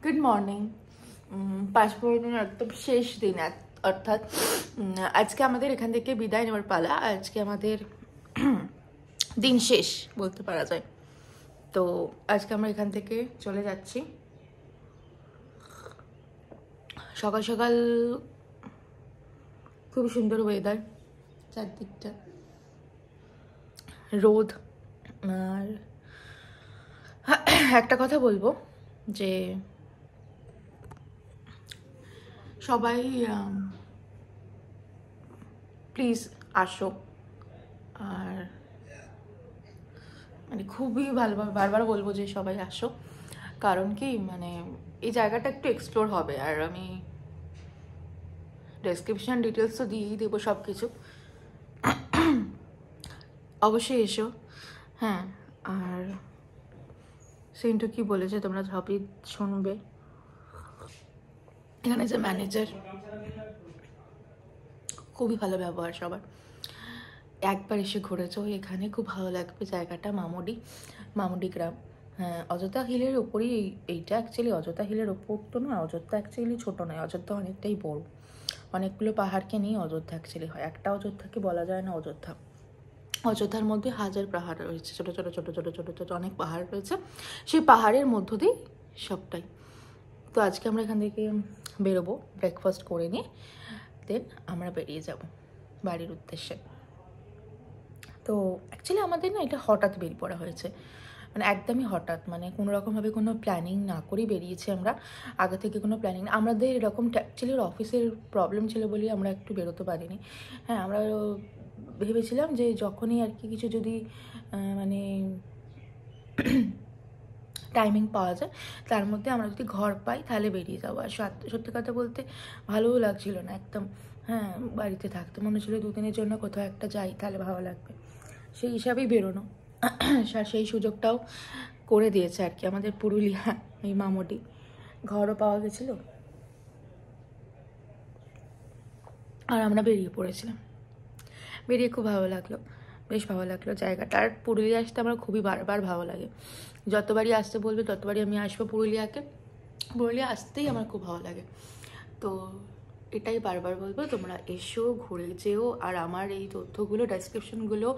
Good morning. পাসপোর্টের একদম শেষ দিন, অর্থাৎ আজকে আমাদের এখান থেকে বিদায় নেওয়ার পালা। আজকে আমাদের দিন শেষ বলতে পারা যায়। তো আজকে আমরা এখান থেকে চলে যাচ্ছি। সকাল সকাল খুবই সুন্দর ওয়েদার, চারদিকটা রোদ। আর একটা কথা বলবো যে সবাই প্লিজ আসো। আর মানে খুবই ভালোভাবে বারবার বলবো যে সবাই আসো, কারণ কি মানে এই জায়গাটা একটু এক্সপ্লোর হবে। আর আমি ডেসক্রিপশন ডিটেলস তো দিয়েই দেবো সব কিছু, অবশ্যই এসো। হ্যাঁ, আর সিনটু কি বলেছে তোমরা সবই শুনবে। এখানে যে ম্যানেজার, খুবই ভালো ব্যবহার সবার। একবার এসে ঘুরেছো এখানে, খুব ভালো লাগবে জায়গাটা। মামুডি গ্রাম। হ্যাঁ, অযোধ্যা হিলের ওপরই এইটা। অ্যাকচুয়ালি অযোধ্যা হিলের ওপর তো নয়, অযোধ্যা অ্যাকচুয়ালি ছোটো নয়, অযোধ্যা অনেকটাই বড়। অনেকগুলো পাহাড়কে নিয়ে অযোধ্যা অ্যাকচুয়ালি হয়। একটা অযোধ্যাকে বলা যায় না অযোধ্যা। অযোধ্যার মধ্যে হাজার পাহাড় রয়েছে, ছোটো ছোটো ছোটো ছোটো ছোটো ছোটো অনেক পাহাড় রয়েছে। সেই পাহাড়ের মধ্য দিয়ে সবটাই। তো আজকে আমরা এখান থেকে বেরোবো ব্রেকফাস্ট করে নিয়ে, দেন আমরা বেরিয়ে যাব বাড়ির উদ্দেশ্যে। তো অ্যাকচুয়ালি আমাদের না এটা হঠাৎ বেরিয়ে পড়া হয়েছে, মানে একদমই হঠাৎ, মানে কোনো রকমভাবে কোনো প্ল্যানিং না করেই বেরিয়েছি আমরা। আগে থেকে কোনো প্ল্যানিং না। আমাদের এরকম অ্যাকচুয়ালি অফিসের প্রবলেম ছিল বলেই আমরা একটু বেরোতে পারিনি। হ্যাঁ, আমরা ভেবেছিলাম যে যখনই আর কি কিছু যদি মানে টাইমিং পাওয়া যায় তার মধ্যে আমরা যদি ঘর পাই তাহলে বেরিয়ে যাবো। আর সত্যি কথা বলতে ভালোও লাগছিল না একদম। হ্যাঁ, বাড়িতে থাকতে মনে হচ্ছিলো দুদিনের জন্য কোথাও একটা যাই তাহলে ভালো লাগবে, সেই হিসাবেই বেরোনো। আর সেই সুযোগটাও করে দিয়েছে আর কি আমাদের পুরুলিয়া এই মামুডি। ঘরও পাওয়া গেছিলো আর আমরা বেরিয়ে পড়েছিলাম। বেরিয়ে খুব ভালো লাগলো, বেশ ভালো লাগলো জায়গাটা। আর পুরুলিয়া আসতে আমার খুবই বারবার ভালো লাগে। যতবারই আসতে বলবে ততবারই আমি আসবো পুরুলিয়াকে। পুরুলিয়া আসতেই আমার খুব ভালো লাগে। তো এটাই বারবার বলবো, তোমরা এসো, ঘুরে যেও। আর আমার এই তথ্যগুলো ডেসক্রিপশনগুলো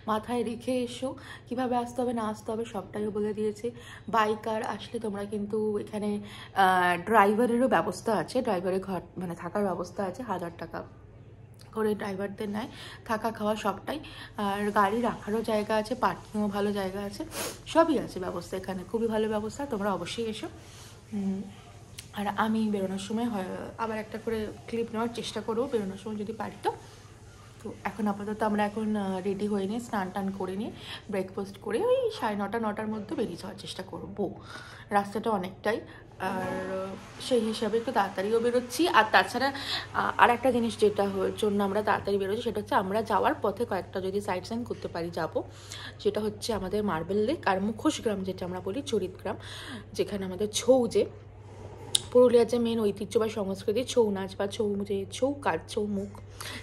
মাথায় রেখে এসো। কীভাবে আসতে হবে না আসতে হবে সবটাই বলে দিয়েছে। বাইকার আসলে তোমরা কিন্তু এখানে ড্রাইভারেরও ব্যবস্থা আছে, ড্রাইভারের ঘর মানে থাকার ব্যবস্থা আছে, 1000 টাকা করে ড্রাইভারদের নেয়, থাকা খাওয়া সবটাই। আর গাড়ি রাখারও জায়গা আছে, পার্কিংও ভালো জায়গা আছে, সবই আছে ব্যবস্থা এখানে, খুবই ভালো ব্যবস্থা। তোমরা অবশ্যই এসো। আর আমি বেরোনোর সময় আবার একটা করে ক্লিপ নেওয়ার চেষ্টা করবো বেরোনোর সময় যদি পারি। তো এখন আপাতত আমরা এখন রেডি হয়ে নিয়ে স্নান টান করে নিয়ে ব্রেকফাস্ট করে ওই 9:30 9টার মধ্যে বেরিয়ে যাওয়ার চেষ্টা করবো। রাস্তাটা অনেকটাই, আর সেই হিসাবে একটু তাড়াতাড়িও বেরোচ্ছি। আর তাছাড়া আর একটা জিনিস যেটা জন্য আমরা তাড়াতাড়ি বেরোচ্ছি সেটা হচ্ছে আমরা যাওয়ার পথে কয়েকটা যদি সাইট সাইন করতে পারি যাবো। যেটা হচ্ছে আমাদের মার্বেল লেক আর মুখোশ গ্রাম, যেটা আমরা বলি চরিত গ্রাম, যেখানে আমাদের ছৌ, যে পুরুলিয়ার যে মেন ঐতিহ্য বা সংস্কৃতি ছৌ নাচ বা ছৌ কাজ, ছৌ মুখ,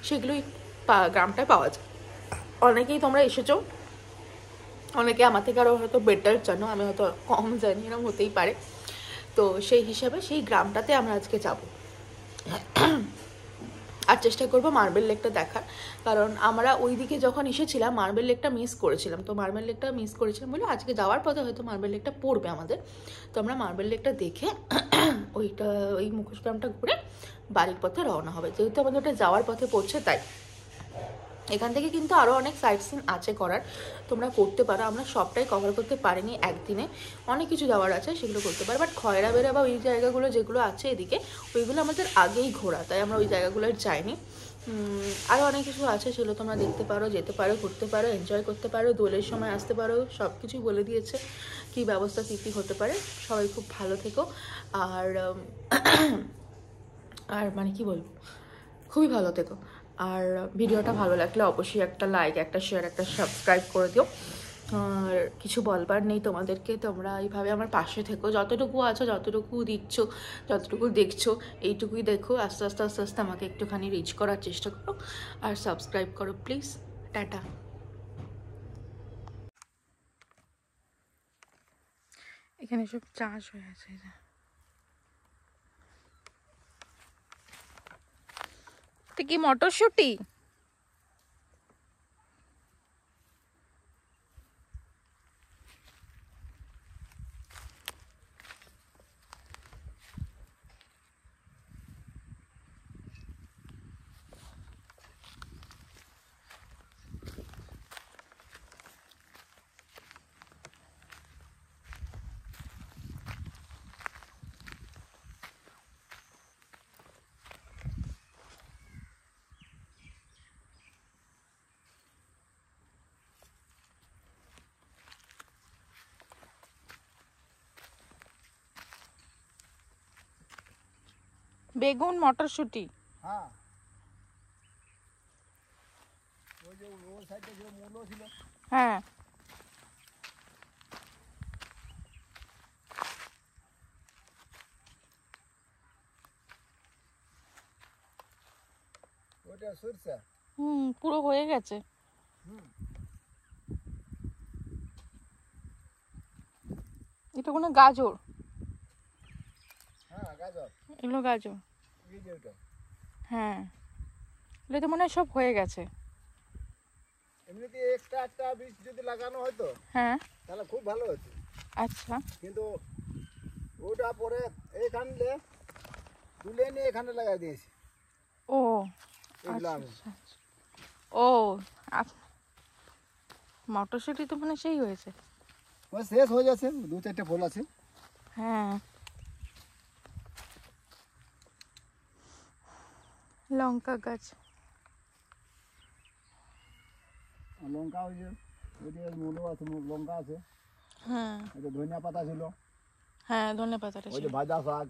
সেগুলোই গ্রামটায় পাওয়া যায়। অনেকেই তোমরা এসেছো, অনেকে আমার থেকে আরও হয়তো বেটার জানো, আমি হয়তো কম জানি, এরকম হতেই পারে। তো সেই হিসাবে সেই গ্রামটাতে আমরা আজকে যাব আর চেষ্টা করবো মার্বেল লেকটা দেখার। কারণ আমরা ওই দিকে যখন এসেছিলাম মার্বেল লেকটা মিস করেছিলাম, তো মার্বেল লেকটা মিস করেছিলাম বলে আজকে যাওয়ার পথে হয়তো মার্বেল লেকটা পড়বে আমাদের। তো আমরা মার্বেল লেকটা দেখে ওই মুখোশ গ্রামটা ঘুরে বাড়ির পথে রওনা হবে, যেহেতু আমাদের ওটা যাওয়ার পথে পড়ছে তাই। এখান থেকে কিন্তু আরও অনেক সাইট সিন আছে করার, তোমরা করতে পারো। আমরা সবটাই কভার করতে পারিনি একদিনে, অনেক কিছু যাওয়ার আছে সেগুলো করতে পারো। বাট খয়রা বেড়া বা ওই জায়গাগুলো যেগুলো আছে এদিকে, ওইগুলো আমাদের আগেই ঘোরা, তাই আমরা ওই জায়গাগুলো যাইনি। আরও অনেক কিছু আছে, সেগুলো তোমরা দেখতে পারো, যেতে পারো, ঘুরতে পারো, এনজয় করতে পারো, দোলের সময় আসতে পারো, সব কিছুই বলে দিয়েছে কী ব্যবস্থা কী কী হতে পারে। সবাই খুব ভালো থেকো। আর আর মানে কি বলবো, খুবই ভালো থেকো। আর ভিডিওটা ভালো লাগলে অবশ্যই একটা লাইক, একটা শেয়ার, একটা সাবস্ক্রাইব করে দিও। আর কিছু বলবার নেই তোমাদেরকে, তোমরা এইভাবে আমার পাশে থেকো, যতটুকু আছো, যতটুকু দিচ্ছ, যতটুকু দেখছো, এইটুকুই দেখো। আস্তে আস্তে আস্তে আস্তে আমাকে একটুখানি রিচ করার চেষ্টা করো আর সাবস্ক্রাইব করো প্লিজ। টাটা। এখানে সব চাষ হয়ে আছে। এটা কি মটরশুঁটি? বেগুন মটরশুঁটি। হ্যাঁ, ওই যে ওর সাইডে যে মূলো ছিল। হ্যাঁ, ওইটা সরষে। পুরো হয়ে গেছে। এটা কোনো গাজর? হ্যাঁ, গাজর। এগুলো গাজর। এই যে ওটা হ্যাঁ, এটা তো মনে হয় সব হয়ে গেছে। এমনিতে একটা একটা বীজ যদি লাগানো হয়তো হ্যাঁ, তাহলে খুব ভালো হতো, আচ্ছা। কিন্তু ওটা পরে এইখানে তুলে নিয়ে এখানে লাগাই দিয়েছি ও এগুলো আচ্ছা আমি। আচ্ছা। ও মটরশুঁটি তো মানে সেই হয়েছে। ওই শেষ হয়ে যাচ্ছে, দু চারটে ফল আছে। হ্যাঁ, লঙ্কা গাছ। আর লঙ্কা ওই যে মূলো আছে, লঙ্কা আছে। হ্যাঁ ওই যে ধনিয়া পাতা ছিল, হ্যাঁ, ধনে পাতাটা ওই ছিল। যে ভাজা শাক,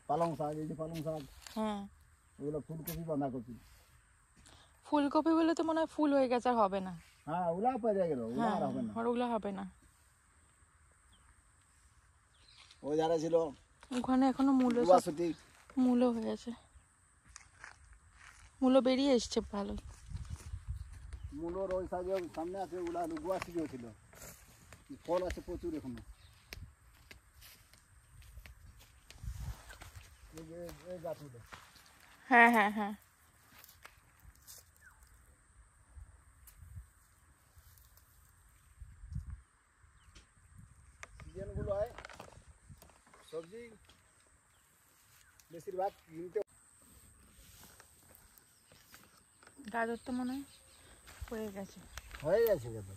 পালং শাক, এই যে পালং শাক, হ্যাঁ, ওগুলো ফুলকপি, বাঁধাকপি। ফুলকপি বলে তো মনে হয় ফুল হয়ে গেছে, আর হবে না। হ্যাঁ, ওগুলা পেরে গেল, ওগুলা হ্যাঁ, আর হবে না। আর ওগুলো হবে না। ওই ধারে ছিল ওখানে এখনো মূলো সব গুয়াশুটি। মূলো হয়েছে, মূলো বেরিয়ে এসছে ভালো। মূলোর ওই সাইডে সামনে আছে, ওগুলা গুয়াশুটিও ছিল, ফল আছে প্রচুর এখনো। এই গাছগুলো হ্যাঁ হ্যাঁ হ্যাঁ, সিজনগুলো হয় সবজি বেশিরভাগ কিনতে। গাজর তো মনে হয় হয়ে গেছে। হয়ে গেছে কিন্তু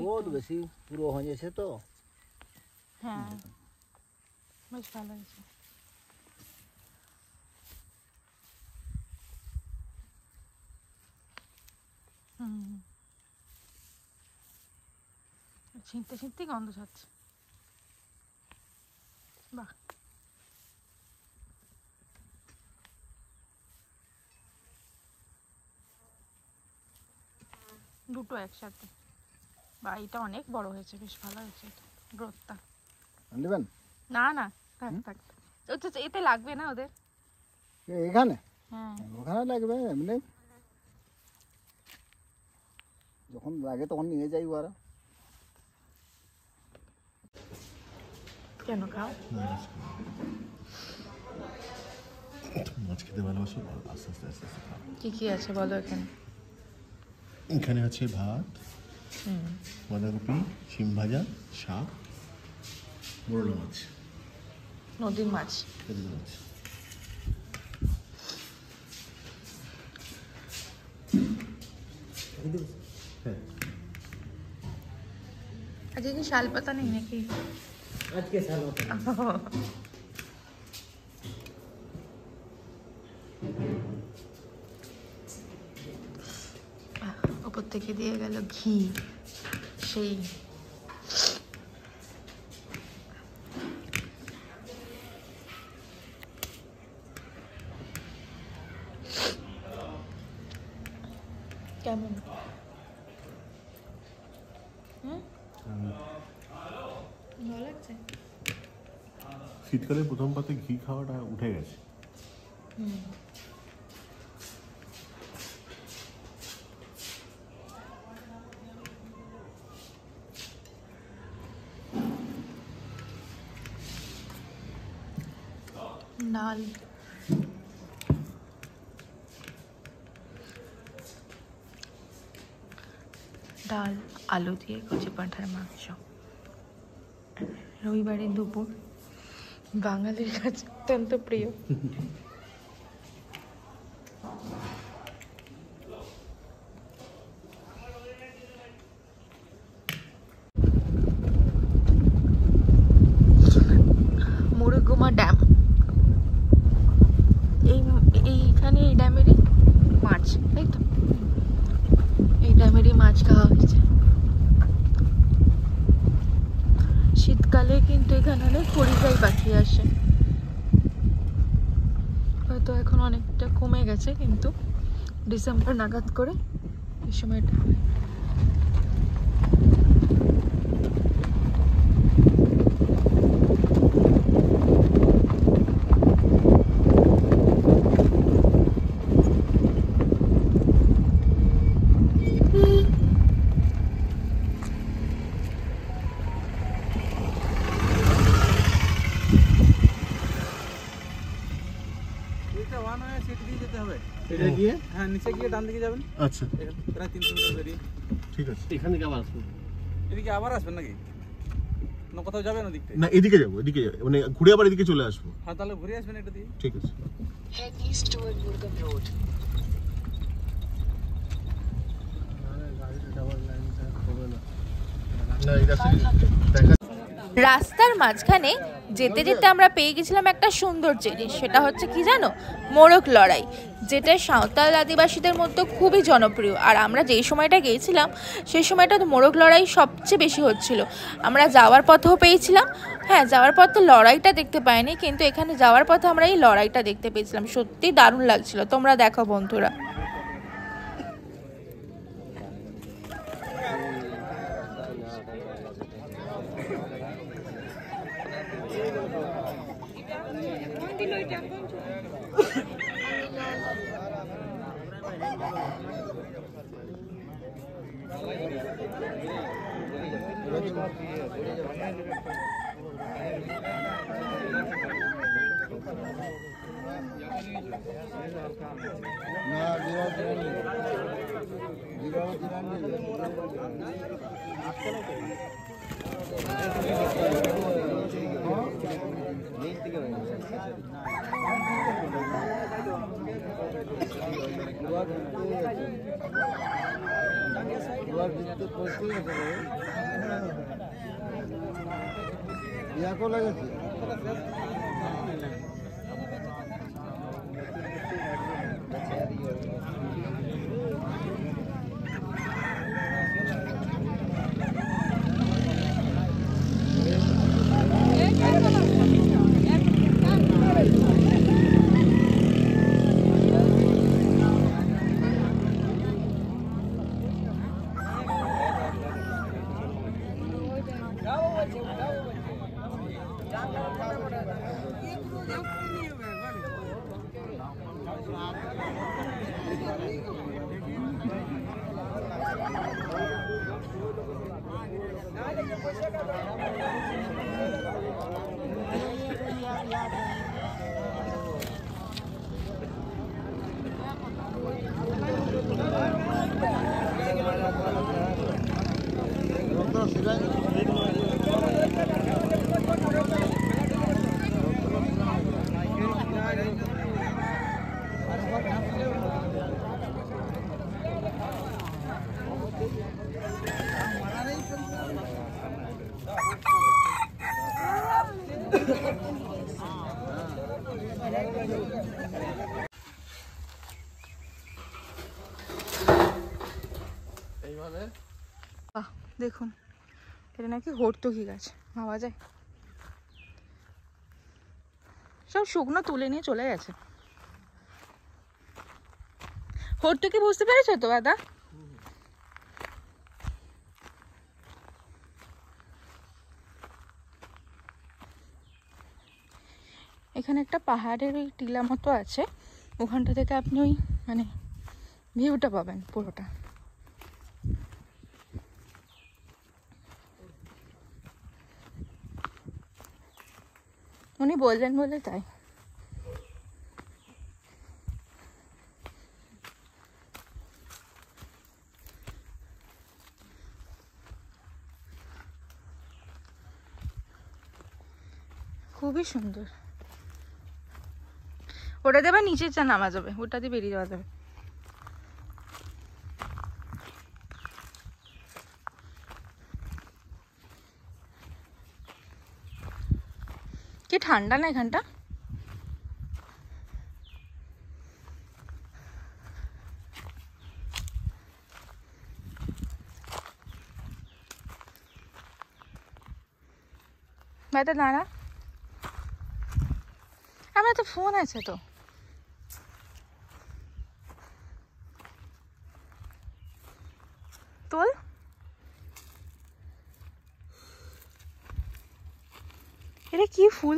বহুত বেশি পুরো হয়ে গেছে তো। হ্যাঁ, বেশ ভালো হয়েছে। ছিঁড়তে ছিঁড়তে গন্ধ ছাড়ছে। বাহ, দুটো একসাথে। বা এটা অনেক বড় হয়েছে, বেশ ভালো হয়েছে গ্রোথটা। নেবেন না না, থাক থাক, এতে লাগবে না ওদের। এখানে? হ্যাঁ, ওখানে লাগবে, এমনি যখন লাগে তখন নিয়ে যাই ওরা। কেন খাও? মাছ খেতে ভালোবাসো, আস্তে আস্তে আস্তে আস্তে খাও। কি কি আছে বলো এখানে? এখানে আছে ভাত, বাঁধাকপি, শিম ভাজা, শাক, মোরলা মাছ, নদীর মাছ। নদীর মাছ। হ্যাঁ, আজকে কি শাল পাতা নেই নাকি? আজকে সালো ওপর থেকে দিয়ে গেল ঘি, সেই কেমন? ভালো লাগছে। শীতকালে প্রথম পাতে ঘি খাওয়াটা উঠে গেছে। ডাল ডাল আলু দিয়ে কচি পাঁঠার মাংস। রবিবারের দুপুর বাঙালির কাছে অত্যন্ত প্রিয়। মুরুগুমা ড্যাম, এইখানে এই ড্যামেরই মাছ, তাই তো? এই ড্যামেরই মাছ খাওয়া হয়েছে। শীতকালে কিন্তু এখানে অনেক পরিযায়ী পাখি আসে, হয়তো এখন অনেকটা কমে গেছে, কিন্তু ডিসেম্বর নাগাদ করে এই সময়টা হয়। হ্যাঁ, নিচে গিয়ে ডান দিকে যাবেন। আচ্ছা, প্রায় 300 মিটার বেরিয়ে। ঠিক আছে। এখান থেকে আবার আসবো, এদিকে আবার আসবেন নাকি না কোথাও যাবেন ওদিকটা? না, এদিকে যাবো, এদিকে মানে ঘুরে আবার এদিকে চলে আসবো। হ্যাঁ, তাহলে ঘুরে আসবেন এটা দিয়ে। ঠিক আছে। Head east toward Murgam Road. না, এই রাস্তা দেখা রাস্তার মাঝখানে যেতে যেতে আমরা পেয়ে গেছিলাম একটা সুন্দর জিনিস, সেটা হচ্ছে কি জানো? মোরগ লড়াই, যেটা সাঁওতাল আদিবাসীদের মধ্যে খুবই জনপ্রিয়। আর আমরা যেই সময়টা গিয়েছিলাম সেই সময়টা তো মোরগ লড়াই সবচেয়ে বেশি হচ্ছিল। আমরা যাওয়ার পথেও পেয়েছিলাম, হ্যাঁ যাওয়ার পথে লড়াইটা দেখতে পাইনি, কিন্তু এখানে যাওয়ার পথে আমরা এই লড়াইটা দেখতে পেয়েছিলাম। সত্যি দারুণ লাগছিল, তোমরা দেখো বন্ধুরা। দেখুন, এটা নাকি হর্তুকি গাছ, ভাবা যায়। সব শুকনো তুলে নিয়ে চলে গেছে। হর্তুকি বুঝতে পেরেছো তো দাদা? এখানে একটা পাহাড়ের ওই টিলা মতো আছে, ওখানটা থেকে আপনি ওই মানে ভিউটা পাবেন পুরোটা। উনি বললেন বলে তাই। খুবই সুন্দর। ওটা দেবে নিচে চা নামা যাবে, ওটা দিয়ে বেরিয়ে যাওয়া যাবে। কি ঠান্ডা না এখানটা। বাইরে দাঁড়া, আমার তো ফোন আছে তো। তোল, এটা কি ফুল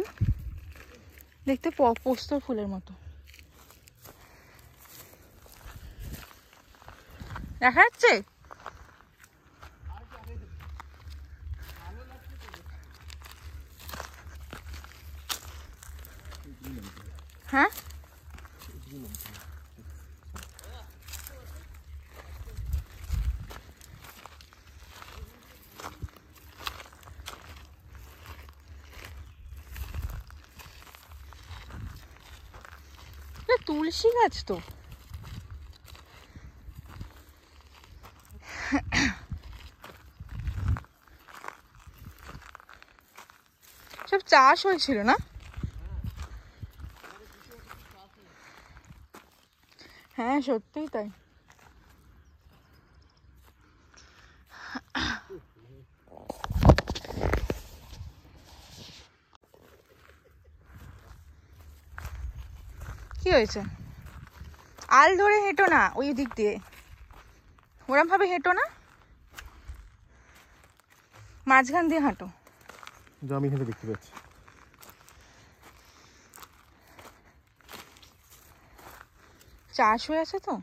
দেখতে, পোস্তর ফুলের মতো দেখা যাচ্ছে। হ্যাঁ তুলসী গাছ তো। সব চাষ হয়েছিল না? হ্যাঁ সত্যিই তাই। কি হয়েছে? আল ধরে হেঁটো না, ওই দিক দিয়ে ওরম ভাবে হেঁটো না, মাঝখান দিয়ে হাঁটো। যা আমি এখানে দেখতে পাচ্ছি। চাষ হয়ে আছে তো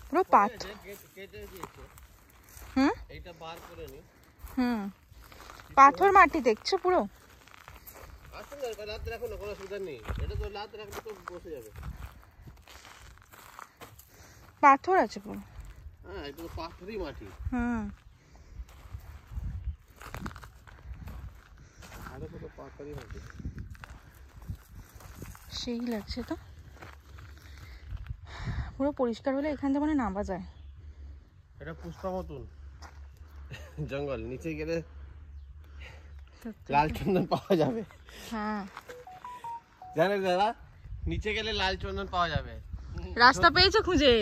পুরো পাট। হুম হুম, পাথর মাটি দেখছো পুরো। পাথর আছে পুরো। হ্যাঁ এটা তো পাথরই মাটি। হুম, আরে পুরো পাথরই মাটি। সেই লাগছে তো। পুরো পরিষ্কার হলে এখান থেকে মানে নামা যায়। এটা পুষ্পা মতন জঙ্গল, নিচে গেলে লাল চন্দন পাওয়া যাবে। হ্যাঁ জানেন দাদা, নিচে গেলে লাল চন্দন পাওয়া যাবে। রাস্তা পেয়েছো খুঁজে?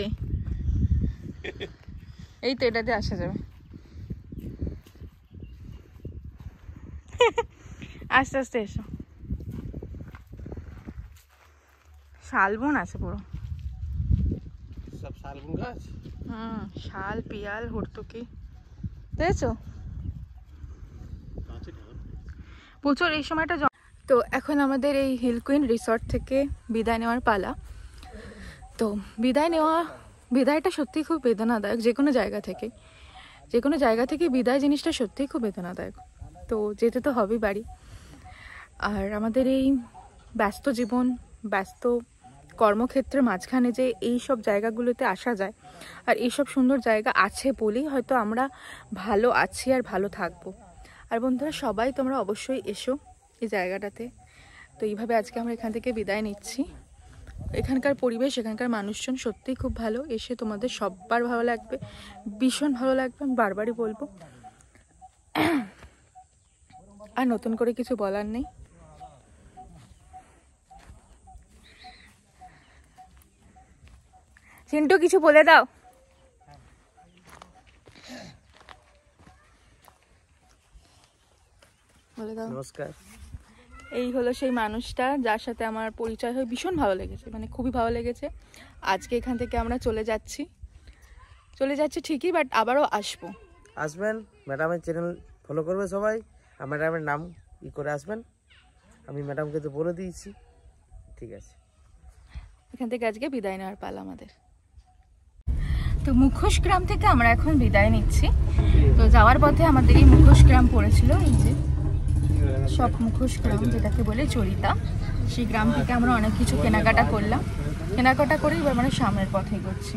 এই তো এটাতে আসা যাবে। আস্তে আস্তে এসো। শালবন আছে পুরো। সব শালবন গাছ। হুম, শাল, পিয়াল, হর্তুকি দেখেছো প্রচুর এই সময়টা। তো এখন আমাদের এই হিল কুইন রিসর্ট থেকে বিদায় নেওয়ার পালা। তো বিদায়টা সত্যিই খুব বেদনাদায়ক। যে কোনো জায়গা থেকে বিদায় জিনিসটা সত্যিই খুব বেদনাদায়ক। তো যেতে তো হবেই বাড়ি। আর আমাদের এই ব্যস্ত জীবন, ব্যস্ত কর্মক্ষেত্রের মাঝখানে যে এই সব জায়গাগুলোতে আসা যায়, আর এইসব সুন্দর জায়গা আছে বলেই হয়তো আমরা ভালো আছি আর ভালো থাকবো। আর বন্ধুরা সবাই তোমরা অবশ্যই এসো এই জায়গাটাতে। তো এইভাবে আজকে আমরা এখান থেকে বিদায় নিচ্ছি। এখানকার পরিবেশ, এখানকার মানুষজন সত্যিই খুব ভালো। এসে তোমাদের সবার ভালো লাগবে, ভীষণ ভালো লাগবে, আমি বারবারই বলবো। আর নতুন করে কিছু বলার নেই। চিন্টু কিছু বলে দাও। বলে দাও। নমস্কার। এই হলো সেই মানুষটা যার সাথে আমার পরিচয় হয়ে ভীষণ ভালো লেগেছে, মানে খুবই ভালো লেগেছে। আজকে এখান থেকে আমরা চলে যাচ্ছি ঠিকই, বাট আবারও আসবেন। ম্যাডামের চ্যানেল ফলো করবে সবাই, আর ম্যাডামের নাম করে আসবেন। আমি ম্যাডামকে তো বলে দিয়েছি। ঠিক আছে, এখান থেকে আজকে বিদায় নেওয়ার পালা আমাদের। তো মুখোশ গ্রাম থেকে আমরা এখন বিদায় নিচ্ছি। তো যাওয়ার পথে আমাদের এই মুখোশ গ্রাম পড়েছিল, এই যে সব মুখোশ গ্রাম যেটাকে বলে চরিতা, সেই গ্রাম থেকে আমরা অনেক কিছু কেনাকাটা করলাম। কেনাকাটা করে এবার মানে সামনের পথে এগোচ্ছি।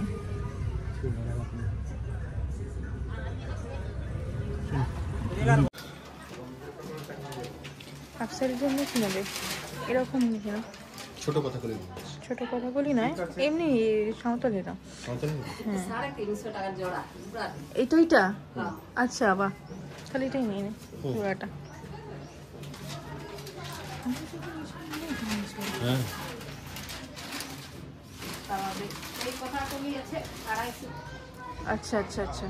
আফসারের জন্য কি নেবে? এরকম নিচে না, ছোট কথা করে ছোট কথা বলি নয়, এমনি সাঁওতালি না। এইটা আচ্ছা, বাহ, তাহলে এটাই নিয়ে নে জোড়াটা। হ্যাঁ আচ্ছা আচ্ছা আচ্ছা,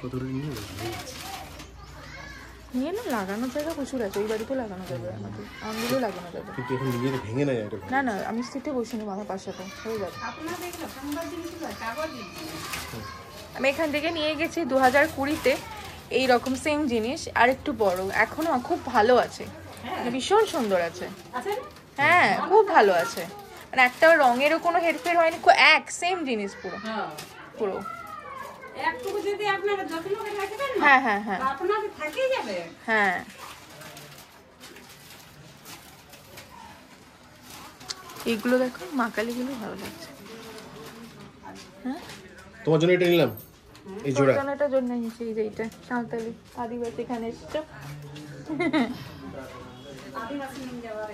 কত করে নিয়ে নিয়ে না, লাগানোর জায়গা প্রচুর আছে, ওই বাড়িতেও লাগানো যাবে, আমাদের আমগুলো লাগানো যাবে। কিন্তু এখন নিজের ভেঙে নেয় এটা। না না, আমি সিটে বসে নেবো আমার পাশাতে, হয়ে যাবে। আমি এখান থেকে নিয়ে গেছি 2020-তে এইরকম সেম জিনিস, আর একটু বড়, এখনো খুব ভালো আছে, ভীষণ সুন্দর আছে। হ্যাঁ খুব ভালো আছে, মানে একটা রঙেরও কোনো হেরফের হয়নি, এক সেম জিনিস পুরো পুরো। একটুকু যদি আপনারা যত্ন করে রাখবেন না, হ্যাঁ হ্যাঁ হ্যাঁ আপনাদের থেকেই যাবে। হ্যাঁ, এইগুলো দেখো, মা কালীগুলো ভালো লাগছে। হ্যাঁ, তোমার জন্য এটা নিলাম, এই জোড়া। এটার জন্য নিয়েছি, এই যে এইটা সাঁওতালি আদিবাসী এখানে এসছো। আদিবাসী নিয়ে যাওয়ার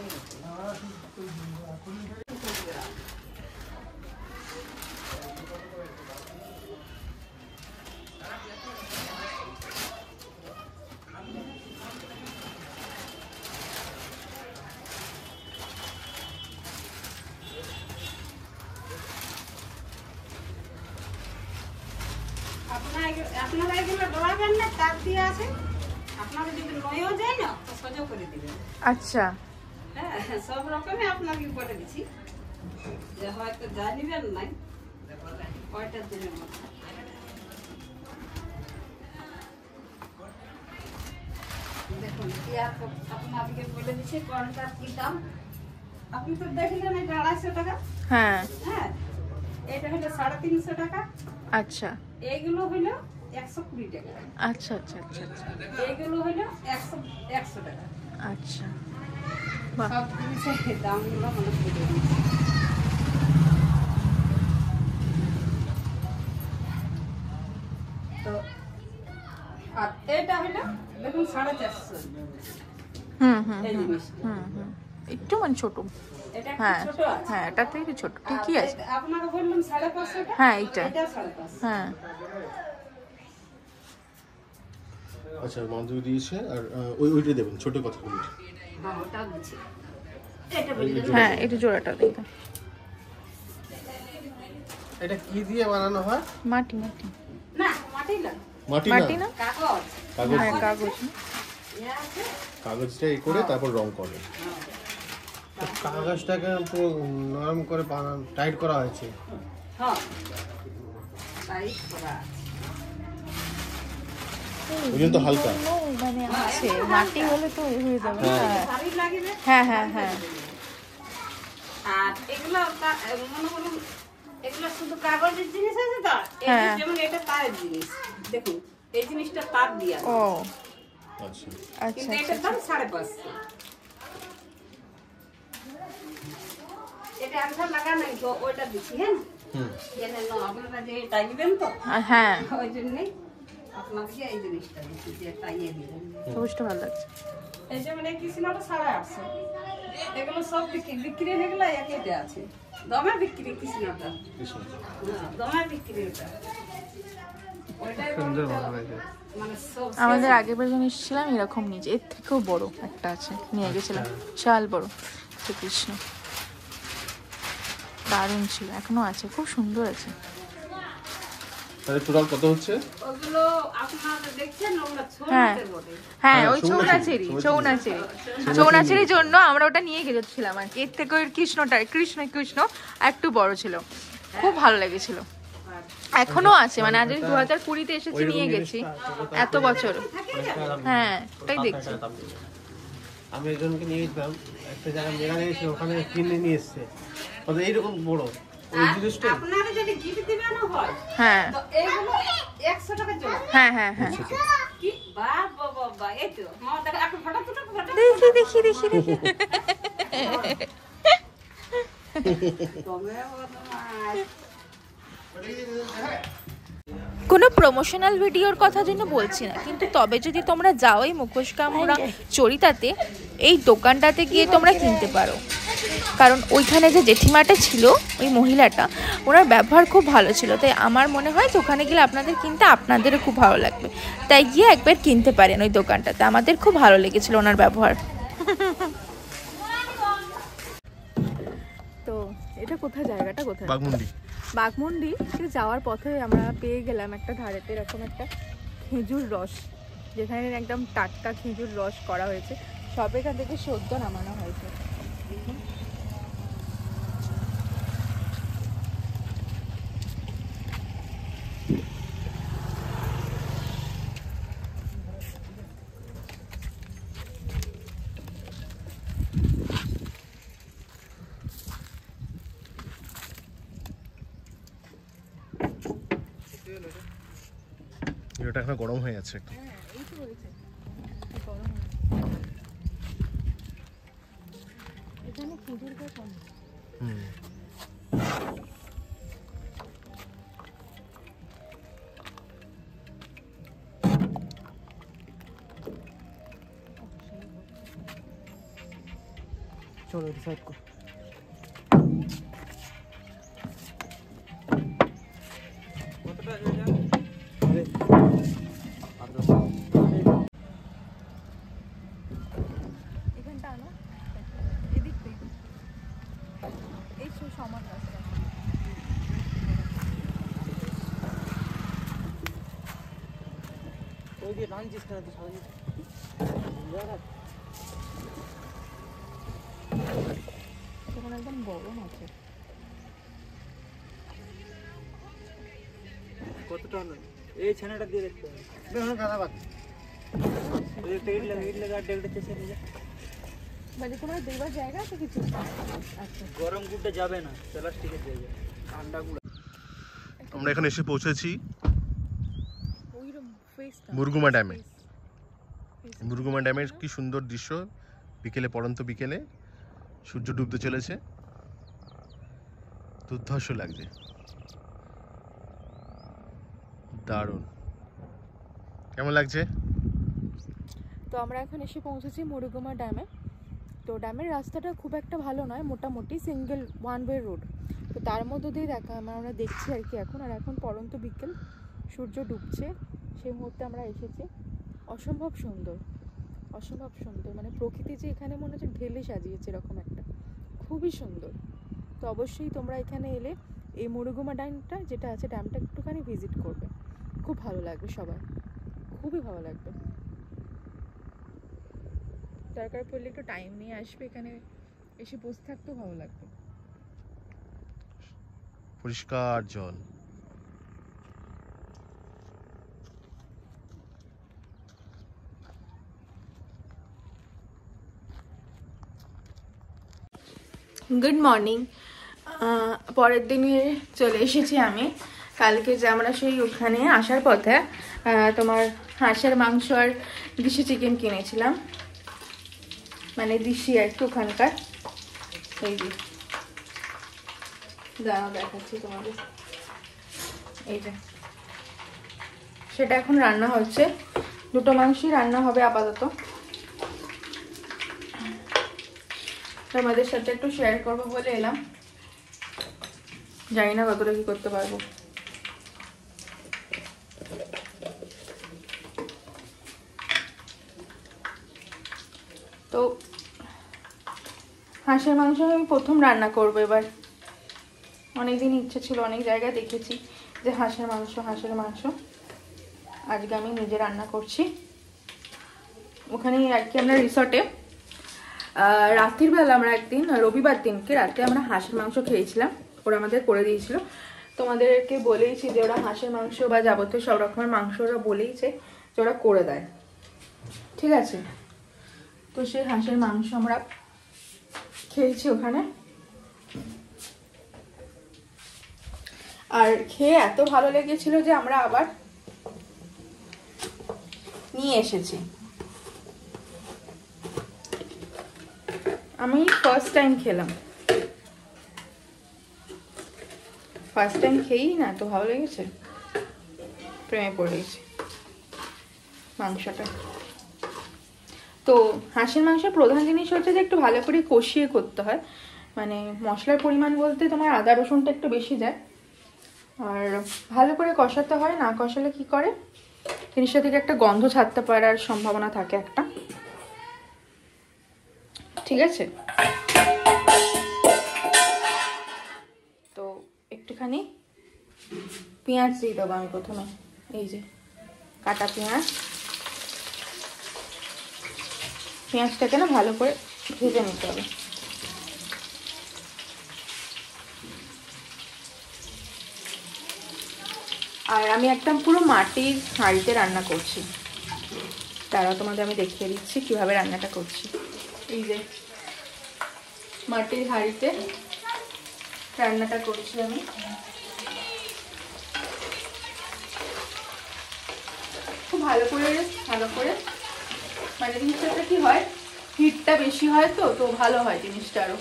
আপনারা এগুলো ডোয়াবেন না, তার দিয়ে আছে, আপনারা যদি নয়েও যায় না তো সোজা করে দিবেন। আচ্ছা, হ্যাঁ, সব রকমই আপনাকে বলে দিচ্ছি, যে হয়তো যা নিবেন নাই কয়টার দিনের মধ্যে। দেখুন আপনাদেরকে বলে দিচ্ছি কোনটার কি দাম। আপনি তো দেখলেন এটা 250 টাকা। হ্যাঁ হ্যাঁ, এটা হলো 350 টাকা। আচ্ছা এইগুলো হলো 120 টাকা। আচ্ছা আচ্ছা আচ্ছা আচ্ছা এইগুলো হলো 100 টাকা। আচ্ছা, বাহ, সব জিনিসের দামগুলো মনে করে দিচ্ছি। তো আর এটা হলো দেখুন 450। হুম হুম এই জিনিসটা হুম হুম, একটু মানে ছোট। এটা একটু হ্যাঁ ছোট আছে। হ্যাঁ, এটা থেকে ছোট, ঠিকই আর আছে। আপনারা বললেন 550 টাকা। হ্যাঁ, এইটা এটা 550। হ্যাঁ, আচ্ছা মাধুরী দিয়েছে, আর ওইটা দেবেন, ছোট কথা বলি। হ্যাঁ, ওটা দিচ্ছি। এটা বলি হ্যাঁ, এটা জোড়াটা দিই দাও। এটা কি দিয়ে বানানো হয়? মাটি মাটি না, মাটি না, মাটি মাটি না, না, কাগজ। কাগজ। হ্যাঁ কাগজ। ইয়ে আছে। কাগজটা এই করে তারপর রং করে। কাগজটাকে পুরো নরম করে টাইট করা হয়েছে। হ্যাঁ, টাইট করা আছে। ওই জন্য তো হালকা। ও, মানে আছে, মাটি হলে তো এ হয়ে যাবে। হ্যাঁ ভারী লাগবে। হ্যাঁ হ্যাঁ হ্যাঁ, আর এগুলো মনে করুন এগুলো শুধু কাগজের জিনিস আছে তো, এই হ্যাঁ। যেমন এটা তারের জিনিস, দেখুন এই জিনিসটা তার দিয়া, ও আচ্ছা আচ্ছা কিন্তু আচ্ছা এটার দাম 550। এটা একবার লাগা নাই তো ওইটা দিচ্ছি। হ্যাঁ, জেনে নাও, আপনারা যে টাইবেন তো হ্যাঁ, ওই জন্যই আপনাকে এই জিনিসটা দিচ্ছি, যে টাইয়ে দিবেন। সবুজটা ভালো লাগছে। এই যেমন এই কৃষ্ণটা 850, এগুলো সব বিক্রি হয়ে গেলে একেতে আছে, দমে বিক্রি কৃষ্ণটা। হ্যাঁ, দমে বিক্রি ওটা। ওইটাই মানে সব আমাদের আগের বার যখন এসেছিলাম এরকম নিচে, এর থেকেও বড় একটা আছে, নিয়ে গেছিলাম, বিশাল বড় শ্রীকৃষ্ণ, দারুণ ছিল, এখনো আছে, খুব সুন্দর আছে। তাহলে টোটাল কত হচ্ছে? ওগুলো আপনারা দেখছেন, ওগুলো হ্যাঁ ছোটদের বটে। হ্যাঁ, হ্যাঁ, ওই ছৌনাচেরি, ছৌনাচেরি ছৌনাচেরির জন্য আমরা ওটা নিয়ে গেছিলাম আর কি। এর থেকে ওই কৃষ্ণটা কৃষ্ণ একটু বড় ছিল, খুব ভালো লেগেছিল, এখনো আছে, মানে আজ 2020-তে এসেছি, নিয়ে গেছি এত বছর। হ্যাঁ, ওটাই দেখছি। আমি একজনকে নিয়ে গেছিলাম একটা জায়গায়, মেলা নিয়েছিল, ওখানে কিনে নিয়ে এসছে, এইরকম বড় ওই জিনিসটা। আপনারা যদি গিফট দিবেন হয় হ্যাঁ তো এইগুলো 100 টাকা জোড়া। হ্যাঁ হ্যাঁ হ্যাঁ, কি বাবা বাবা, এই তো আমার দেখা একটা ফটো তুলে ফটো দেখি দেখি দেখি দেখি। তোমরা বদমাশ। কোনো প্রমোশনাল ভিডিওর কথা জন্য বলছি না, কিন্তু তবে যদি তোমরা যাও এই মুখোশ কামরা চরিতাতে, এই দোকানটাতে গিয়ে তোমরা কিনতে পারো। কারণ ওইখানে যে জেঠিমাটা ছিল, ওই মহিলাটা, ওনার ব্যবহার খুব ভালো ছিল। তাই আমার মনে হয় যে ওখানে গেলে আপনাদের কিনতে আপনাদেরও খুব ভালো লাগবে। তাই গিয়ে একবার কিনতে পারেন ওই দোকানটাতে, আমাদের খুব ভালো লেগেছিল ওনার ব্যবহার। তো এটা কোথায়, জায়গাটা কোথায়? বাগমুন্ডি। বাঘমুন্ডি যাওয়ার পথে আমরা পেয়ে গেলাম একটা ধারেতে এরকম একটা খেজুর রস, যেখানে একদম টাটকা খেজুর রস করা হয়েছে, সব এখান থেকে সদ্য নামানো হয়েছে। এটা এখন গরম হয়ে যাচ্ছে একটু। এই তো বলেছে এখানে খেজুর গাছ অনেক। চলো ডিসাইড কর। কতটা হয়ে যায়? এখানটা আনো, এদিক থেকে এই সমান রাস্তা। ওই দিয়ে টানছিস কেন তুই সামনে? সেখানে একদম গরম আছে। কতটা নয় এই ছানাটা দিয়ে দেখতে হবে। ওই একটা ইট লাগা ডেলটা চেষে নিয়ে মানে তোমার দেবার জায়গা আছে কিছু? আচ্ছা, গরম গুড়টা যাবে না, প্লাস্টিকের জায়গা ঠান্ডা গুড়। আমরা এখন এসে পৌঁছেছি ওইরকম ফেসটা মুরগুমা ড্যামে। মুরগুমা ড্যামের কি সুন্দর দৃশ্য, বিকেলে, পড়ন্ত বিকেলে সূর্য ডুবতে চলেছে, দুর্ধর্ষ লাগছে, দারুণ। কেমন লাগছে? তো আমরা এখন এসে পৌঁছেছি মুরুগুমা ড্যামে। তো ড্যামের রাস্তাটা খুব একটা ভালো নয়, মোটামুটি সিঙ্গেল ওয়ান ওয়ে রোড। তো তার মধ্যে দিয়ে আমরা দেখছি আর কি এখন। আর এখন পড়ন্ত বিকেল, সূর্য ডুবছে, সেই মুহূর্তে আমরা এসেছি। অসম্ভব সুন্দর, অসম্ভব সুন্দর, মানে প্রকৃতি যে এখানে মনে হচ্ছে ঢেলে সাজিয়েছে এরকম একটা, খুবই সুন্দর। তো অবশ্যই তোমরা এখানে এলে এই মুরুগুমা ড্যামটা যেটা আছে, ড্যামটা একটুখানি ভিজিট করবে, খুব ভালো লাগবে সবার, খুবই ভালো লাগবে। দরকার পড়লে একটু টাইম নিয়ে আসবে, এখানে এসে বসে থাকতেও ভালো লাগবে। পরিষ্কার জল। Good morning. পরের দিনে চলে এসেছি আমি। কালকে যে আমরা সেই ওখানে আসার পথে তোমার হাঁসের মাংস আর দেশি চিকেন কিনেছিলাম, মানে দেশি আর কি ওখানকার। এই যে দাঁড়াও দেখাচ্ছি তোমাদের, এই যে সেটা এখন রান্না হচ্ছে। দুটো মাংসই রান্না হবে আপাতত। তোমাদের সাথে একটু শেয়ার করবো বলে এলাম, জানি না কতটা কি করতে পারবো। তো হাঁসের মাংস আমি প্রথম রান্না করবো এবার। অনেকদিন ইচ্ছে ছিল, অনেক জায়গায় দেখেছি যে হাঁসের মাংস। আজকে আমি নিজে রান্না করছি। ওখানে আর কি আমরা রিসর্টে রাত্রির বেলা আমরা একদিন রবিবার দিনকে রাতে আমরা হাঁসের মাংস খেয়েছিলাম, ওরা আমাদের করে দিয়েছিল। তোমাদেরকে বলেইছি যে ওরা হাঁসের মাংস বা যাবতীয় সব রকমের মাংস ওরা বলেইছে যে ওরা করে দেয়, ঠিক আছে। তো সেই হাঁসের মাংস আমরা খেয়েছি ওখানে, আর খেয়ে এত ভালো লেগেছিল যে আমরা আবার নিয়ে এসেছি। আমি ফার্স্ট টাইম খেলাম। ফার্স্ট টাইম খেয়েই না তো ভালো লেগেছে, প্রেমে পড়ে গেছে মাংসটা। তো হাঁসের মাংসের প্রধান জিনিস হচ্ছে যে একটু ভালো করে কষিয়ে করতে হয়, মানে মশলার পরিমাণ বলতে তোমার আদা রসুনটা একটু বেশি যায়, আর ভালো করে কষাতে হয়, না কষালে কি করে জিনিসটা থেকে একটা গন্ধ ছাড়তে পারার সম্ভাবনা থাকে একটা, ঠিক আছে। তো একটুখানি পেঁয়াজ দিয়ে দেবো আমি প্রথমে, এই যে কাটা পেঁয়াজটাকে না ভালো করে ভেজে নিতে হবে। আর আমি একদম পুরো মাটির হাঁড়িতে রান্না করছি, তারা তোমাদের আমি দেখিয়ে দিচ্ছি কিভাবে রান্নাটা করছি। এই যে মাটির হাঁড়িতে রান্নাটা করছি আমি। খুব ভালো করে মানে জিনিসটা কি হয়, হিটটা বেশি হয় তো ভালো হয় জিনিসটা আরো।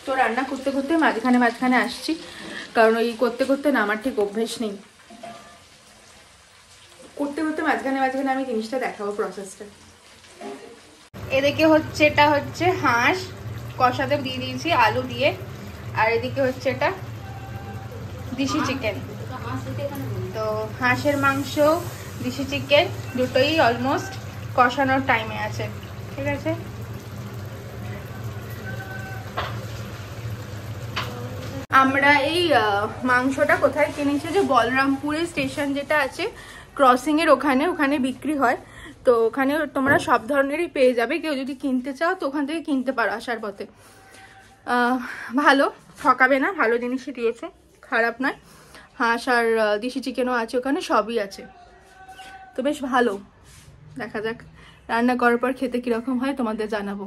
তো রান্না করতে করতে মাঝখানে আসছি, কারণ ওই করতে না আমার ঠিক অভ্যেস নেই, করতে মাঝখানে আমি জিনিসটা দেখাবো প্রসেসটা। এদিকে হচ্ছে এটা হচ্ছে হাঁস কষাতে দিয়ে দিয়েছি আলু দিয়ে, আর এদিকে হচ্ছে এটা দেশি চিকেন। তো হাঁসের মাংস দেশি চিকেন দুটোই অলমোস্ট কষানোর টাইমে আছে, ঠিক আছে। আমরা এই মাংসটা কোথায় কিনেছি, যে বলরামপুরের স্টেশন যেটা আছে ক্রসিং এর ওখানে বিক্রি হয়। তো ওখানে তোমরা সব ধরনেরই পেয়ে যাবে, কেউ যদি কিনতে চাও তো ওখান থেকে কিনতে পারো আসার পথে। ভালো, ঠকাবে না, ভালো জিনিসই দিয়েছে, খারাপ নয়। হাঁস আর দেশি চিকেনও আছে ওখানে, সবই আছে, তো বেশ ভালো। দেখা যাক রান্না করার পর খেতে কিরকম হয় তোমাদের জানাবো।